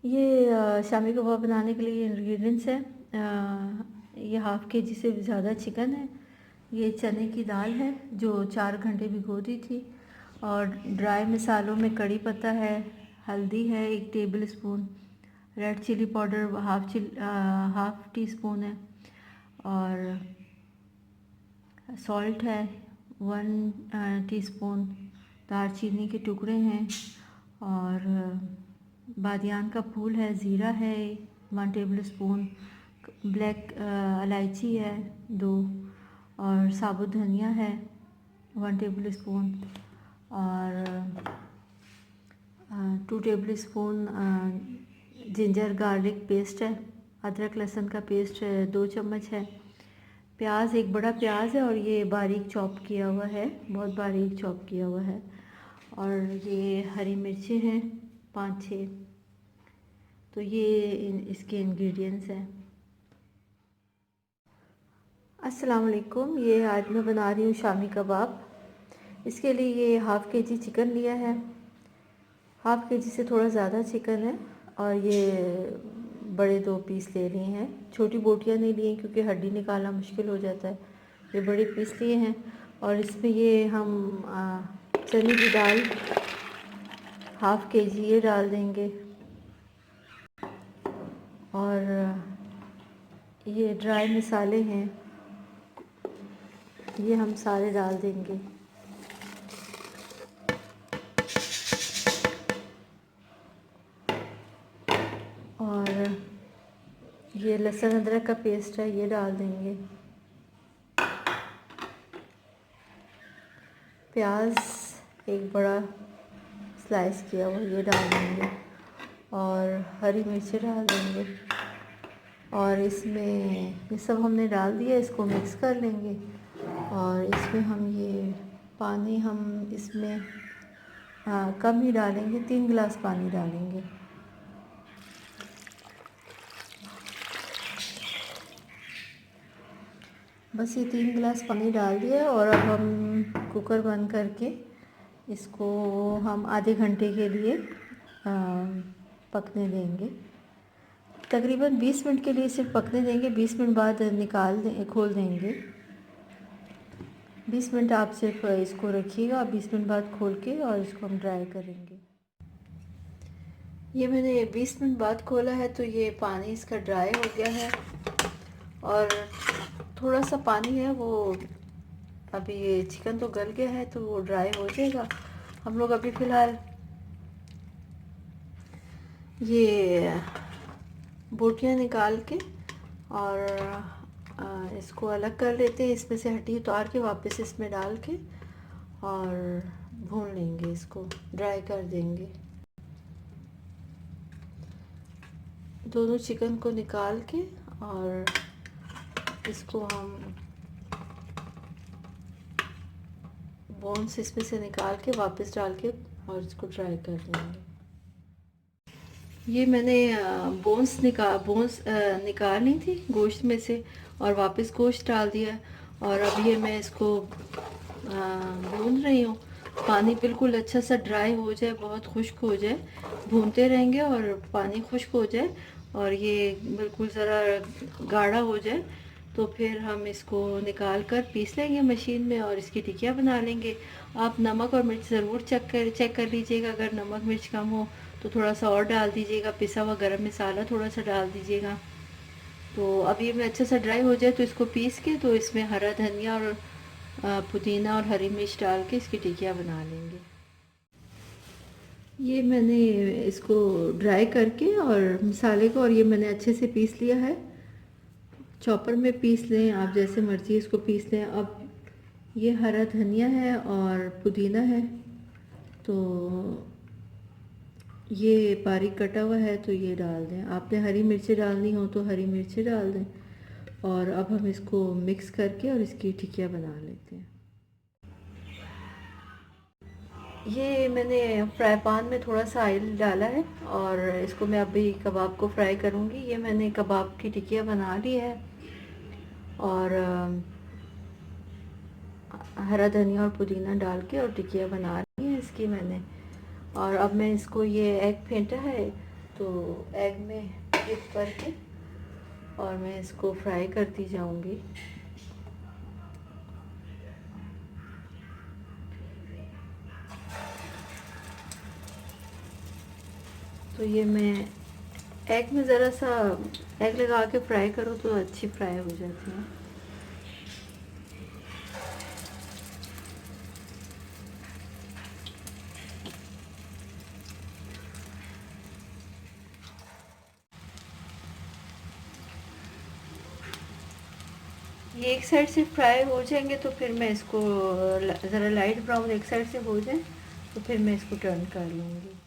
ये शामी कबाब बनाने के लिए इंग्रेडिएंट्स है। ये हाफ़ के जी से ज़्यादा चिकन है। ये चने की दाल है जो 4 घंटे भिगो दी थी। और ड्राई मसालों में कड़ी पत्ता है, हल्दी है 1 tablespoon, red chilli powder half teaspoon है, और सॉल्ट है 1 टीस्पून, दालचीनी के टुकड़े हैं, और बादियान का फूल है, ज़ीरा है 1 टेबल स्पून, ब्लैक इलायची है 2, और साबुत धनिया है 1 टेबल स्पून, और 2 table spoon ginger garlic paste है, अदरक लहसुन का पेस्ट 2 चम्मच है, प्याज एक बड़ा प्याज है और ये बारीक चॉप किया हुआ है, बहुत बारीक चॉप किया हुआ है, और ये हरी मिर्चें हैं 5-6। तो ये इसके इंग्रेडिएंट्स हैं। अस्सलाम वालेकुम। ये आज मैं बना रही हूँ शामी कबाब। इसके लिए ये हाफ़ के जी चिकन लिया है, हाफ़ के जी से थोड़ा ज़्यादा चिकन है, और ये बड़े 2 पीस ले लिए हैं। छोटी बोटियाँ नहीं ली हैं क्योंकि हड्डी निकालना मुश्किल हो जाता है। ये बड़े पीस लिए हैं, और इसमें ये हम चने की दाल हाफ़ के जी ये डाल देंगे, और ये ड्राई मसाले हैं, ये हम सारे डाल देंगे, और ये लहसुन अदरक का पेस्ट है ये डाल देंगे, प्याज एक बड़ा स्लाइस किया हुआ ये डाल देंगे, और हरी मिर्ची डाल देंगे, और इसमें ये सब हमने डाल दिया। इसको मिक्स कर लेंगे, और इसमें हम ये पानी हम इसमें कम ही डालेंगे, 3 गिलास पानी डालेंगे। बस ये 3 गिलास पानी डाल दिया, और अब हम कुकर बंद करके इसको हम आधे घंटे के लिए पकने देंगे। तकरीबन 20 मिनट के लिए सिर्फ पकने देंगे, 20 मिनट बाद खोल देंगे। 20 मिनट आप सिर्फ इसको रखिएगा, 20 मिनट बाद खोल के और इसको हम ड्राई करेंगे। ये मैंने 20 मिनट बाद खोला है तो ये पानी इसका ड्राई हो गया है, और थोड़ा सा पानी है वो, अभी ये चिकन तो गल गया है तो वो ड्राई हो जाएगा। हम लोग अभी फ़िलहाल ये बोटियाँ निकाल के और इसको अलग कर लेते हैं, इसमें से हड्डी उतार के वापस इसमें डाल के और भून लेंगे, इसको ड्राई कर देंगे। दोनों चिकन को निकाल के और इसको हम बोन्स इसमें से निकाल के वापस डाल के और इसको ड्राई कर देंगे। ये मैंने बोन्स निकाल ली थी गोश्त में से और वापस गोश्त डाल दिया, और अब ये मैं इसको भून रही हूँ। पानी बिल्कुल अच्छा सा ड्राई हो जाए, बहुत खुश्क हो जाए, भूनते रहेंगे और पानी खुश्क हो जाए और ये बिल्कुल ज़रा गाढ़ा हो जाए तो फिर हम इसको निकाल कर पीस लेंगे मशीन में और इसकी टिकिया बना लेंगे। आप नमक और मिर्च ज़रूर चेक कर लीजिएगा, अगर नमक मिर्च कम हो तो थोड़ा सा और डाल दीजिएगा, पिसा हुआ गरम मसाला थोड़ा सा डाल दीजिएगा। तो अब ये मैं अच्छे से ड्राई हो जाए तो इसको पीस के तो इसमें हरा धनिया और पुदीना और हरी मिर्च डाल के इसकी टिकिया बना लेंगे। ये मैंने इसको ड्राई करके और मसाले को, और ये मैंने अच्छे से पीस लिया है। चॉपर में पीस लें, आप जैसे मर्ज़ी इसको पीस लें। अब ये हरा धनिया है और पुदीना है, तो ये बारीक कटा हुआ है तो ये डाल दें। आपने हरी मिर्ची डालनी हो तो हरी मिर्ची डाल दें, और अब हम इसको मिक्स करके और इसकी टिकिया बना लेते हैं। ये मैंने फ्राई पैन में थोड़ा सा ऑयल डाला है और इसको मैं अभी कबाब को फ्राई करूँगी। ये मैंने कबाब की टिकिया बना ली है, और हरा धनिया और पुदीना डाल के और टिकिया बना रही है इसकी मैंने। और अब मैं इसको, ये एग फेंटा है तो एग में डिप करके और मैं इसको फ्राई करती जाऊंगी। तो ये मैं एग में ज़रा सा एग लगा के फ्राई करूँ तो अच्छी फ्राई हो जाती है। ये एक साइड से फ्राई हो जाएंगे तो फिर मैं इसको ज़रा लाइट ब्राउन एक साइड से हो जाए तो फिर मैं इसको टर्न कर लूँगी।